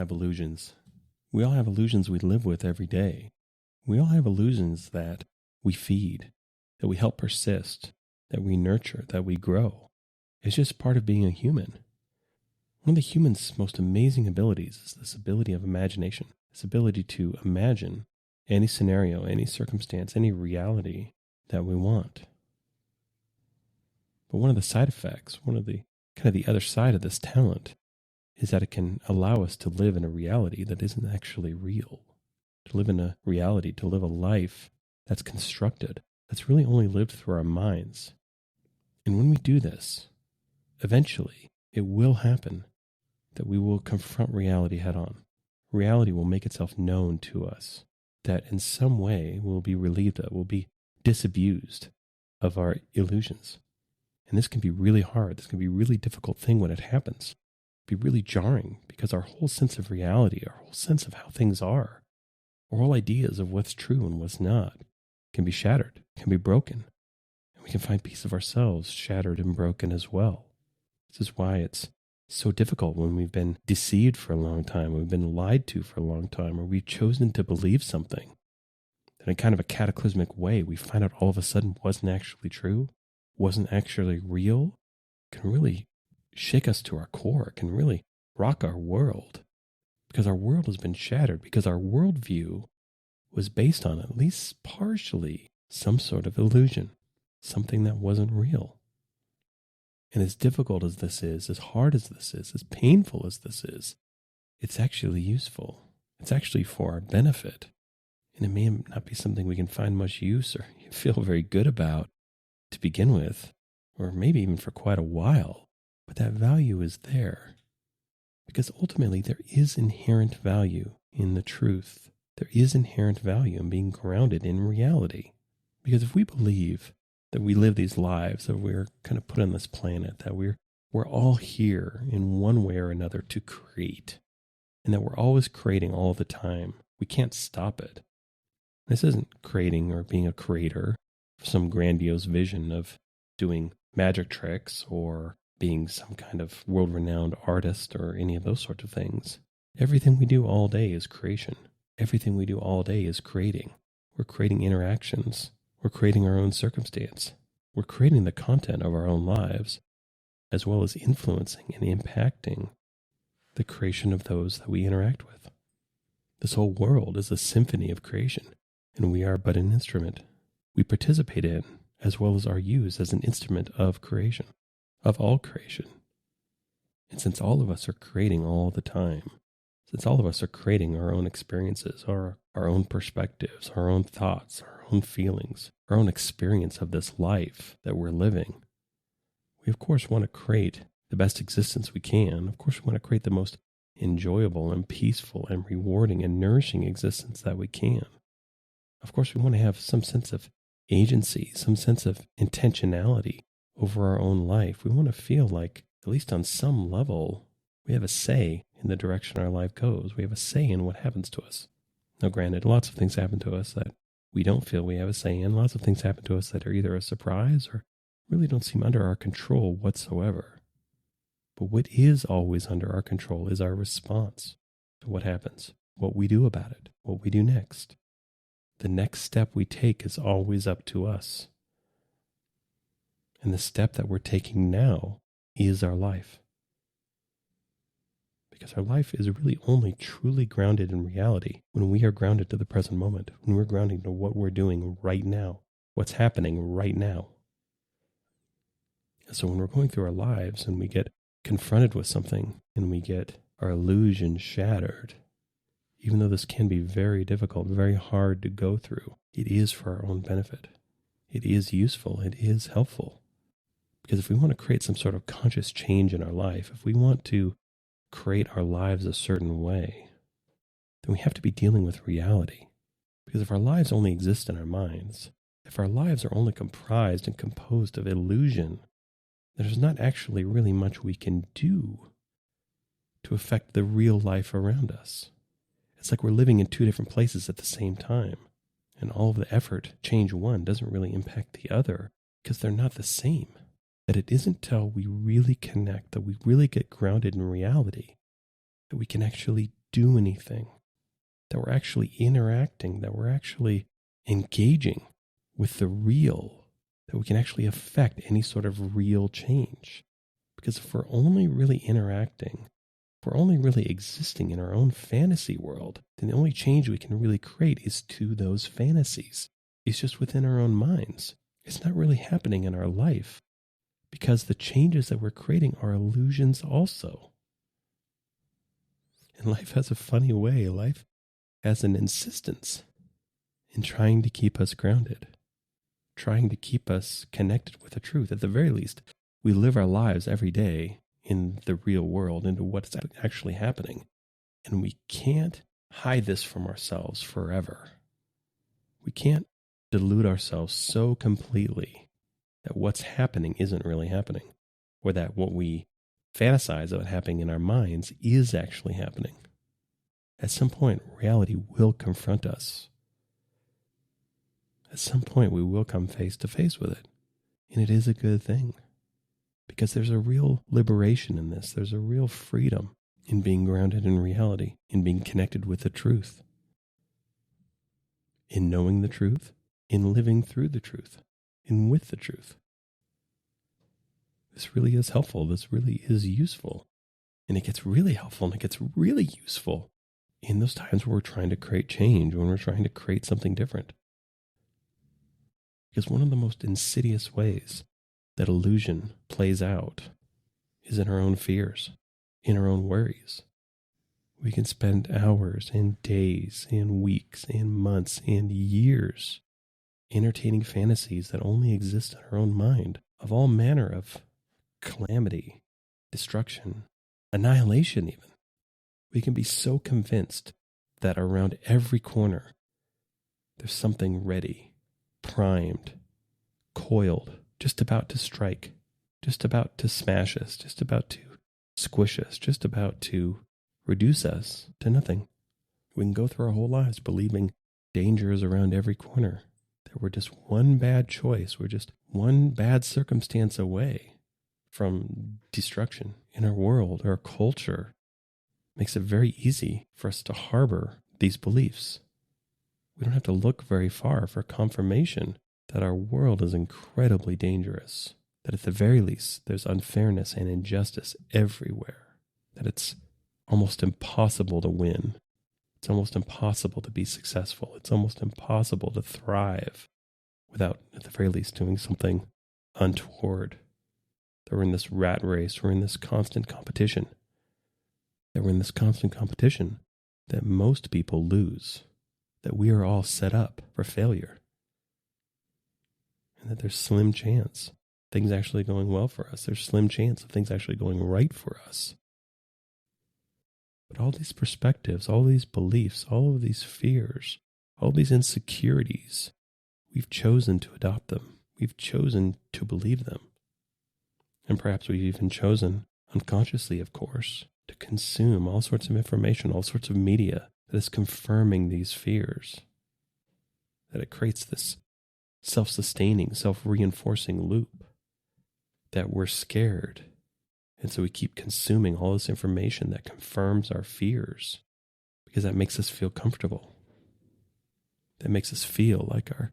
have illusions. We all have illusions we live with every day. We all have illusions that we feed, that we help persist, that we nurture, that we grow. It's just part of being a human. One of the human's most amazing abilities is this ability of imagination, this ability to imagine any scenario, any circumstance, any reality that we want. But one of the side effects, one of the kind of the other side of this talent is that it can allow us to live in a reality that isn't actually real, to live in a reality, to live a life that's constructed, that's really only lived through our minds. And when we do this, eventually it will happen that we will confront reality head on. Reality will make itself known to us, that in some way we'll be relieved of, we'll be disabused of our illusions. And this can be really hard. This can be a really difficult thing when it happens. Be really jarring because our whole sense of reality, our whole sense of how things are, our whole ideas of what's true and what's not can be shattered, can be broken. And we can find piece of ourselves shattered and broken as well. This is why it's so difficult when we've been deceived for a long time, we've been lied to for a long time, or we've chosen to believe something that in kind of a cataclysmic way we find out all of a sudden wasn't actually true, wasn't actually real, can really shake us to our core. It can really rock our world because our world has been shattered, because our worldview was based on at least partially some sort of illusion, something that wasn't real. And as difficult as this is, as hard as this is, as painful as this is, it's actually useful. It's actually for our benefit. And it may not be something we can find much use or feel very good about to begin with, or maybe even for quite a while. But that value is there because ultimately there is inherent value in the truth. There is inherent value in being grounded in reality. Because if we believe that we live these lives, that we're kind of put on this planet, that we're all here in one way or another to create, and that we're always creating all the time, we can't stop it. This isn't creating or being a creator for some grandiose vision of doing magic tricks or being some kind of world-renowned artist or any of those sorts of things. Everything we do all day is creation. Everything we do all day is creating. We're creating interactions. We're creating our own circumstance. We're creating the content of our own lives, as well as influencing and impacting the creation of those that we interact with. This whole world is a symphony of creation, and we are but an instrument. We participate in, as well as are used as an instrument of creation, of all creation. And since all of us are creating all the time, since all of us are creating our own experiences, our own perspectives, our own thoughts, our own feelings, our own experience of this life that we're living, we of course want to create the best existence we can. Of course we want to create the most enjoyable and peaceful and rewarding and nourishing existence that we can. Of course we want to have some sense of agency, some sense of intentionality over our own life. We want to feel like, at least on some level, we have a say in the direction our life goes. We have a say in what happens to us. Now, granted, lots of things happen to us that we don't feel we have a say in. Lots of things happen to us that are either a surprise or really don't seem under our control whatsoever. But what is always under our control is our response to what happens, what we do about it, what we do next. The next step we take is always up to us. And the step that we're taking now is our life. Because our life is really only truly grounded in reality when we are grounded to the present moment, when we're grounded to what we're doing right now, what's happening right now. And so when we're going through our lives and we get confronted with something and we get our illusion shattered, even though this can be very difficult, very hard to go through, it is for our own benefit. It is useful. It is helpful. Because if we want to create some sort of conscious change in our life, if we want to create our lives a certain way, then we have to be dealing with reality. Because if our lives only exist in our minds, if our lives are only comprised and composed of illusion, there's not actually really much we can do to affect the real life around us. It's like we're living in two different places at the same time, and all of the effort to change one doesn't really impact the other because they're not the same. That it isn't until we really connect, that we really get grounded in reality, that we can actually do anything, that we're actually interacting, that we're actually engaging with the real, that we can actually affect any sort of real change. Because if we're only really interacting, if we're only really existing in our own fantasy world, then the only change we can really create is to those fantasies. It's just within our own minds. It's not really happening in our life, because the changes that we're creating are illusions also. And life has a funny way. Life has an insistence in trying to keep us grounded, trying to keep us connected with the truth. At the very least, we live our lives every day in the real world, into what's actually happening. And we can't hide this from ourselves forever. We can't delude ourselves so completely that what's happening isn't really happening, or that what we fantasize about happening in our minds is actually happening. At some point, reality will confront us. At some point, we will come face to face with it. And it is a good thing, because there's a real liberation in this. There's a real freedom in being grounded in reality, in being connected with the truth, in knowing the truth, in living through the truth, and with the truth. This really is helpful. This really is useful. And it gets really helpful, and it gets really useful in those times where we're trying to create change, when we're trying to create something different. Because one of the most insidious ways that illusion plays out is in our own fears, in our own worries. We can spend hours and days and weeks and months and years entertaining fantasies that only exist in our own mind, of all manner of calamity, destruction, annihilation even. We can be so convinced that around every corner there's something ready, primed, coiled, just about to strike, just about to smash us, just about to squish us, just about to reduce us to nothing. We can go through our whole lives believing danger is around every corner, that we're just one bad choice, we're just one bad circumstance away from destruction in our world. Our culture makes it very easy for us to harbor these beliefs. We don't have to look very far for confirmation that our world is incredibly dangerous, that at the very least there's unfairness and injustice everywhere, that it's almost impossible to win. It's almost impossible to be successful. It's almost impossible to thrive without, at the very least, doing something untoward. That we're in this rat race, we're in this constant competition. That we're in this constant competition that most people lose. That we are all set up for failure. And that there's slim chance of things actually going well for us. There's slim chance of things actually going right for us. But all these perspectives, all these beliefs, all of these fears, all these insecurities, we've chosen to adopt them. We've chosen to believe them. And perhaps we've even chosen, unconsciously of course, to consume all sorts of information, all sorts of media that is confirming these fears. That it creates this self-sustaining, self-reinforcing loop. That we're scared. And so we keep consuming all this information that confirms our fears, because that makes us feel comfortable. That makes us feel like our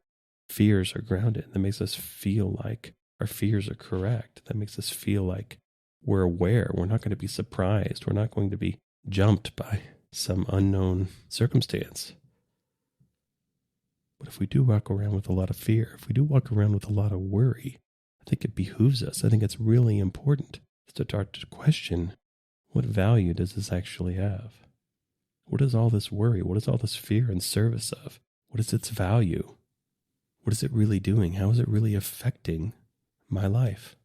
fears are grounded. That makes us feel like our fears are correct. That makes us feel like we're aware. We're not going to be surprised. We're not going to be jumped by some unknown circumstance. But if we do walk around with a lot of fear, if we do walk around with a lot of worry, I think it behooves us. I think it's really important to start to question, what value does this actually have? What is all this worry? What is all this fear in service of? What is its value? What is it really doing? How is it really affecting my life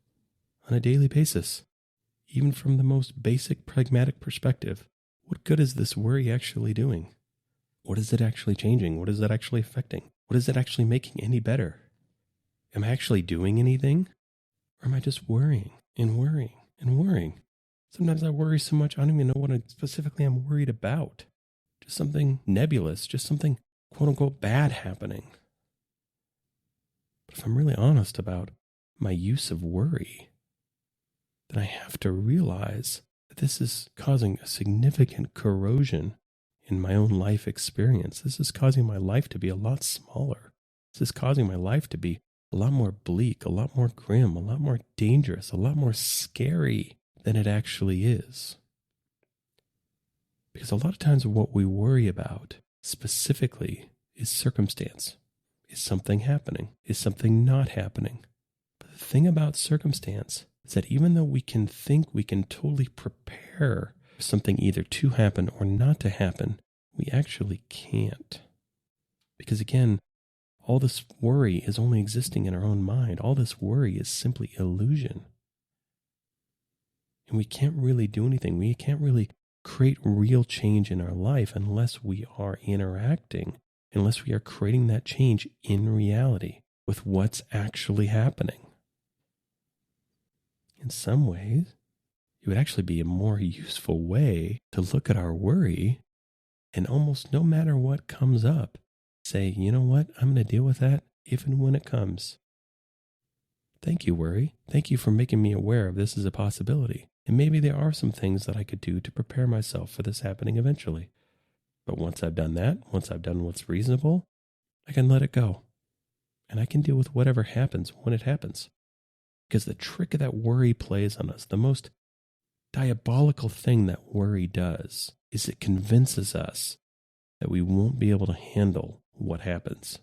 on a daily basis? Even from the most basic pragmatic perspective, what good is this worry actually doing? What is it actually changing? What is it actually affecting? What is it actually making any better? Am I actually doing anything? Or am I just worrying and worrying and worrying? Sometimes I worry so much, I don't even know what specifically I'm worried about. Just something nebulous, just something quote unquote bad happening. But if I'm really honest about my use of worry, then I have to realize that this is causing a significant corrosion in my own life experience. This is causing my life to be a lot smaller. This is causing my life to be a lot more bleak, a lot more grim, a lot more dangerous, a lot more scary than it actually is. Because a lot of times what we worry about specifically is circumstance. Is something happening? Is something not happening? But the thing about circumstance is that even though we can think we can totally prepare for something either to happen or not to happen, we actually can't. Because again, all this worry is only existing in our own mind. All this worry is simply illusion. And we can't really do anything. We can't really create real change in our life unless we are interacting, unless we are creating that change in reality with what's actually happening. In some ways, it would actually be a more useful way to look at our worry and almost no matter what comes up, say, you know what, I'm going to deal with that if and when it comes. Thank you, worry. Thank you for making me aware of this as a possibility. And maybe there are some things that I could do to prepare myself for this happening eventually. But once I've done that, once I've done what's reasonable, I can let it go. And I can deal with whatever happens when it happens. Because the trick that worry plays on us, the most diabolical thing that worry does, is it convinces us that we won't be able to handle what happens.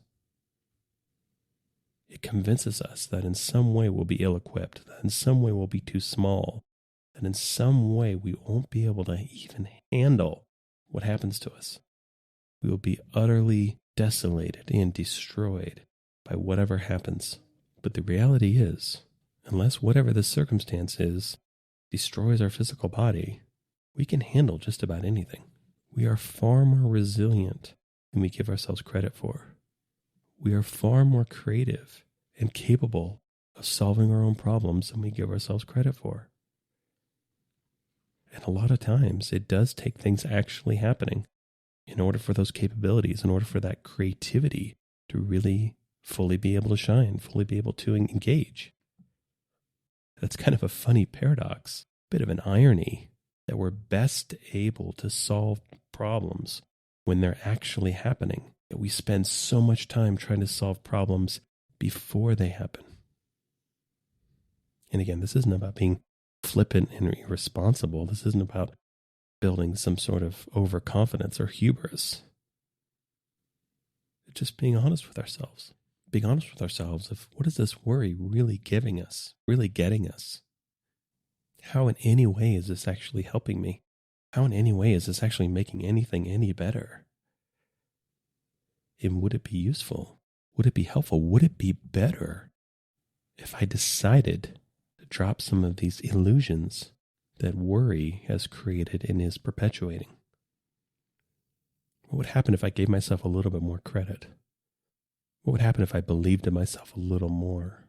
It convinces us that in some way we'll be ill-equipped, that in some way we'll be too small, that in some way we won't be able to even handle what happens to us. We will be utterly desolated and destroyed by whatever happens. But the reality is, unless whatever the circumstance is destroys our physical body, we can handle just about anything. We are far more resilient than we give ourselves credit for. We are far more creative and capable of solving our own problems than we give ourselves credit for. And a lot of times it does take things actually happening in order for those capabilities, in order for that creativity to really fully be able to shine, fully be able to engage. That's kind of a funny paradox, a bit of an irony, that we're best able to solve problems when they're actually happening, that we spend so much time trying to solve problems before they happen. And again, this isn't about being flippant and irresponsible. This isn't about building some sort of overconfidence or hubris. It's just being honest with ourselves. Being honest with ourselves of what is this worry really giving us, really getting us? How in any way is this actually helping me? How in any way is this actually making anything any better? And would it be useful? Would it be helpful? Would it be better if I decided to drop some of these illusions that worry has created and is perpetuating? What would happen if I gave myself a little bit more credit? What would happen if I believed in myself a little more?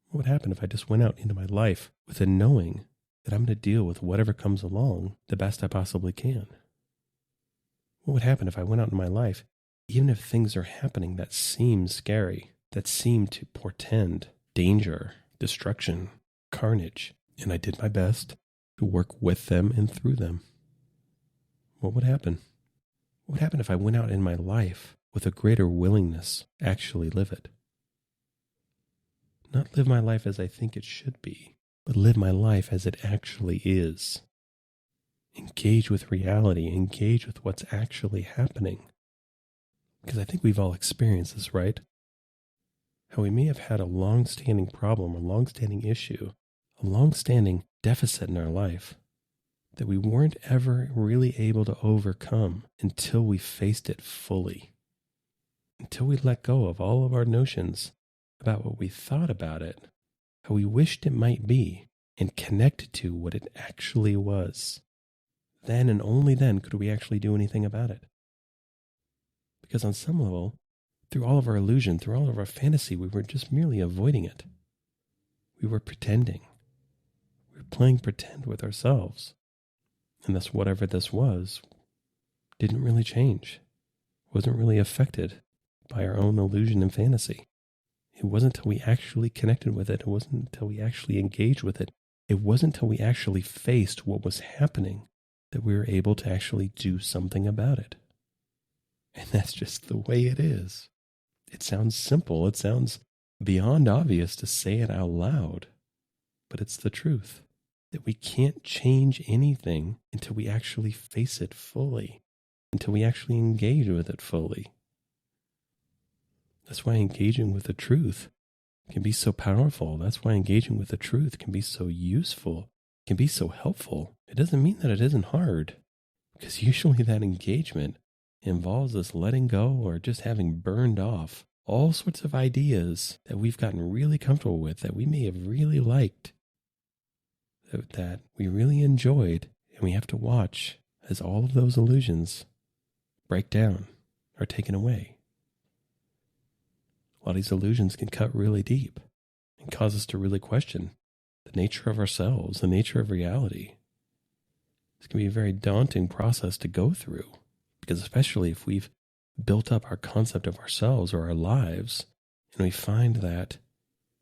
What would happen if I just went out into my life with a knowing that I'm going to deal with whatever comes along the best I possibly can? What would happen if I went out in my life, even if things are happening that seem scary, that seem to portend danger, destruction, carnage, and I did my best to work with them and through them? What would happen? What would happen if I went out in my life with a greater willingness to actually live it? Not live my life as I think it should be, but live my life as it actually is. Engage with reality, engage with what's actually happening. Because I think we've all experienced this, right? How we may have had a long-standing problem, a long-standing issue, a long-standing deficit in our life that we weren't ever really able to overcome until we faced it fully. Until we let go of all of our notions about what we thought about it, how we wished it might be, and connected to what it actually was. Then and only then could we actually do anything about it. Because on some level, through all of our illusion, through all of our fantasy, we were just merely avoiding it. We were pretending. We were playing pretend with ourselves. And thus whatever this was didn't really change. Wasn't really affected by our own illusion and fantasy. It wasn't until we actually connected with it. It wasn't until we actually engaged with it. It wasn't until we actually faced what was happening that we're able to actually do something about it. And that's just the way it is. It sounds simple. It sounds beyond obvious to say it out loud, but it's the truth that we can't change anything until we actually face it fully, until we actually engage with it fully. That's why engaging with the truth can be so powerful. That's why engaging with the truth can be so useful, can be so helpful. It doesn't mean that it isn't hard, because usually that engagement involves us letting go or just having burned off all sorts of ideas that we've gotten really comfortable with, that we may have really liked, that we really enjoyed, and we have to watch as all of those illusions break down or taken away. A lot of these illusions can cut really deep and cause us to really question the nature of ourselves, the nature of reality. This can be a very daunting process to go through, because especially if we've built up our concept of ourselves or our lives, and we find that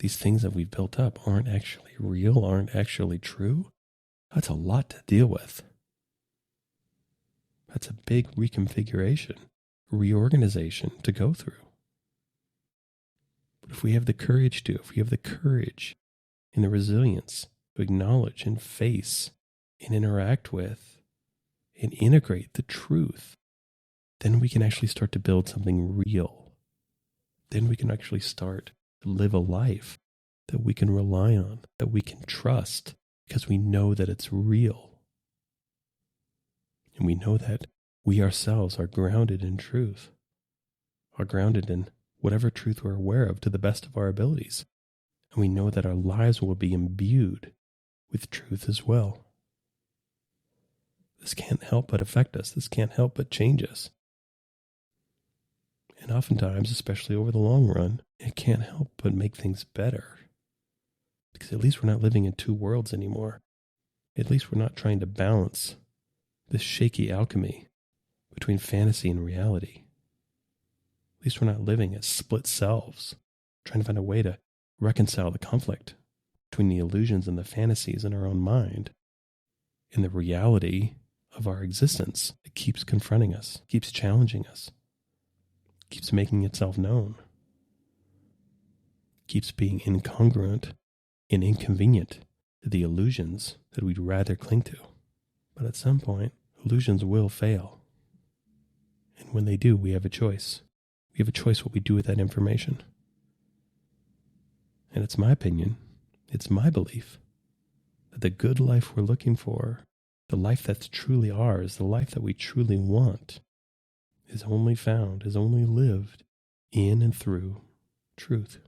these things that we've built up aren't actually real, aren't actually true, that's a lot to deal with. That's a big reconfiguration, reorganization to go through. But if we have the courage and the resilience to acknowledge and face and interact with and integrate the truth, then we can actually start to build something real. Then we can actually start to live a life that we can rely on, that we can trust, because we know that it's real. And we know that we ourselves are grounded in truth, are grounded in whatever truth we're aware of to the best of our abilities. And we know that our lives will be imbued with truth as well. This can't help but affect us. This can't help but change us. And oftentimes, especially over the long run, it can't help but make things better. Because at least we're not living in two worlds anymore. At least we're not trying to balance this shaky alchemy between fantasy and reality. At least we're not living as split selves, trying to find a way to reconcile the conflict between the illusions and the fantasies in our own mind and the reality of our existence that keeps confronting us, keeps challenging us, keeps making itself known, keeps being incongruent and inconvenient to the illusions that we'd rather cling to. But at some point, illusions will fail. And when they do, we have a choice. We have a choice what we do with that information. And it's my opinion, it's my belief, that the good life we're looking for, the life that's truly ours, the life that we truly want, is only found, is only lived in and through truth.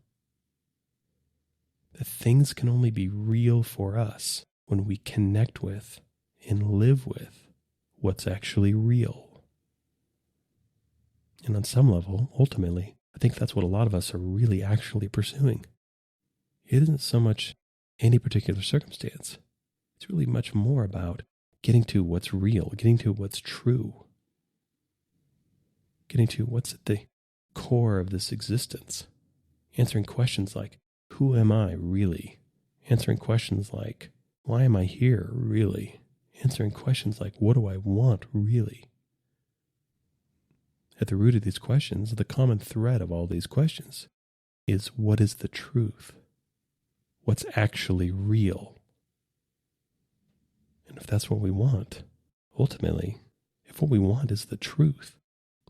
That things can only be real for us when we connect with and live with what's actually real. And on some level, ultimately, I think that's what a lot of us are really actually pursuing. It isn't so much any particular circumstance. It's really much more about getting to what's real, getting to what's true, getting to what's at the core of this existence, answering questions like, who am I really? Answering questions like, why am I here really? Answering questions like, what do I want really? At the root of these questions, the common thread of all these questions is, what is the truth? What's actually real? And if that's what we want, ultimately, if what we want is the truth,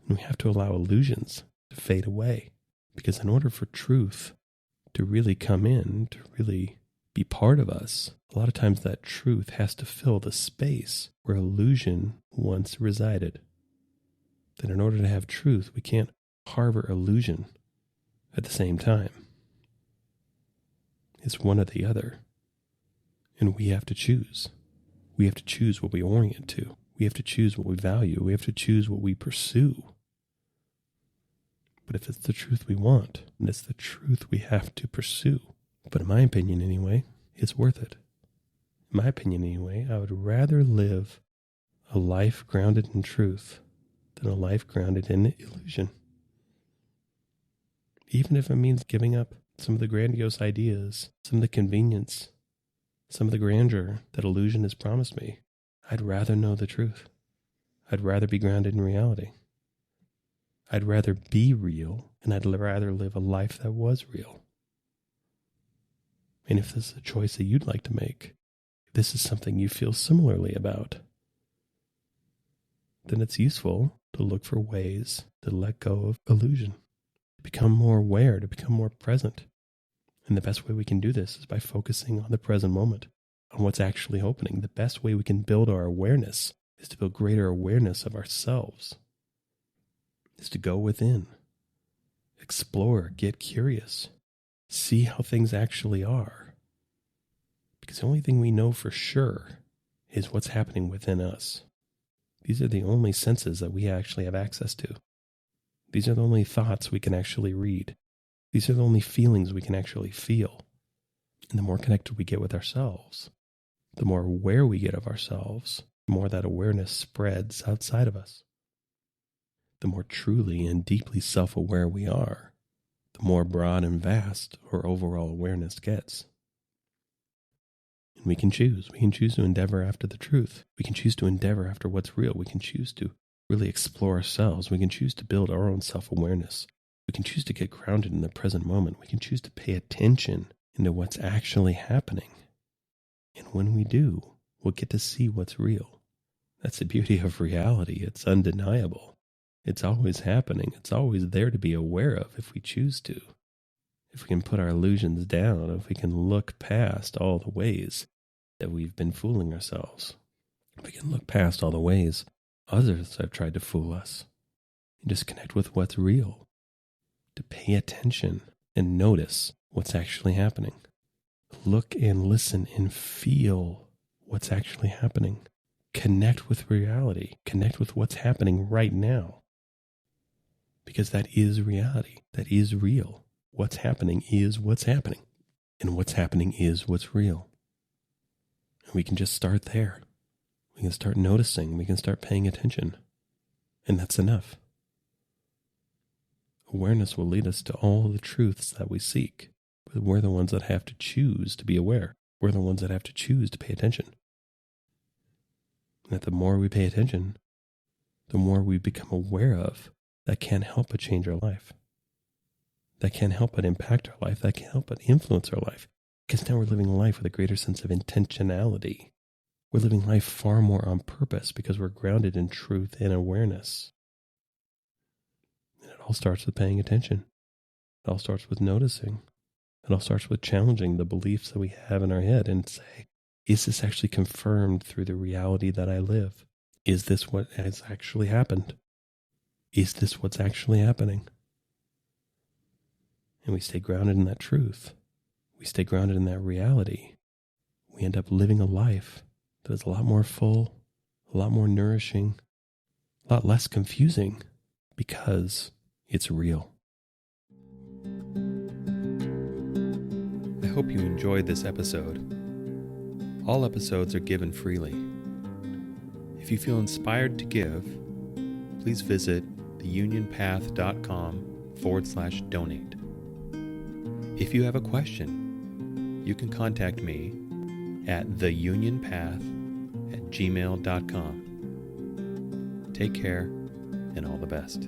then we have to allow illusions to fade away. Because in order for truth to really come in, to really be part of us, a lot of times that truth has to fill the space where illusion once resided. That in order to have truth, we can't harbor illusion at the same time. It's one or the other. And we have to choose. We have to choose what we orient to. We have to choose what we value. We have to choose what we pursue. But if it's the truth we want, and it's the truth we have to pursue, but in my opinion anyway, it's worth it. In my opinion anyway, I would rather live a life grounded in truth than a life grounded in illusion. Even if it means giving up some of the grandiose ideas, some of the convenience, some of the grandeur that illusion has promised me, I'd rather know the truth. I'd rather be grounded in reality. I'd rather be real, and I'd rather live a life that was real. And if this is a choice that you'd like to make, if this is something you feel similarly about, then it's useful to look for ways to let go of illusion, to become more aware, to become more present. And the best way we can do this is by focusing on the present moment, on what's actually happening. The best way we can build our awareness is to build greater awareness of ourselves, is to go within, explore, get curious, see how things actually are. Because the only thing we know for sure is what's happening within us. These are the only senses that we actually have access to. These are the only thoughts we can actually read. These are the only feelings we can actually feel. And the more connected we get with ourselves, the more aware we get of ourselves, the more that awareness spreads outside of us. The more truly and deeply self-aware we are, the more broad and vast our overall awareness gets. And we can choose. We can choose to endeavor after the truth. We can choose to endeavor after what's real. We can choose to really explore ourselves. We can choose to build our own self-awareness. We can choose to get grounded in the present moment. We can choose to pay attention into what's actually happening. And when we do, we'll get to see what's real. That's the beauty of reality. It's undeniable. It's always happening. It's always there to be aware of if we choose to. If we can put our illusions down, if we can look past all the ways that we've been fooling ourselves, if we can look past all the ways others have tried to fool us, and just connect with what's real, to pay attention and notice what's actually happening. Look and listen and feel what's actually happening. Connect with reality. Connect with what's happening right now. Because that is reality. That is real. What's happening is what's happening. And what's happening is what's real. And we can just start there. We can start noticing. We can start paying attention. And that's enough. Awareness will lead us to all the truths that we seek. But we're the ones that have to choose to be aware. We're the ones that have to choose to pay attention. And that the more we pay attention, the more we become aware of, that can't help but change our life. That can't help but impact our life. That can't help but influence our life. Because now we're living life with a greater sense of intentionality. We're living life far more on purpose because we're grounded in truth and awareness. And it all starts with paying attention. It all starts with noticing. It all starts with challenging the beliefs that we have in our head and say, is this actually confirmed through the reality that I live? Is this what has actually happened? Is this what's actually happening? And we stay grounded in that truth. We stay grounded in that reality. We end up living a life that is a lot more full, a lot more nourishing, a lot less confusing because it's real. I hope you enjoyed this episode. All episodes are given freely. If you feel inspired to give, please visit theunionpath.com/donate. If you have a question, you can contact me at theunionpath@gmail.com. Take care and all the best.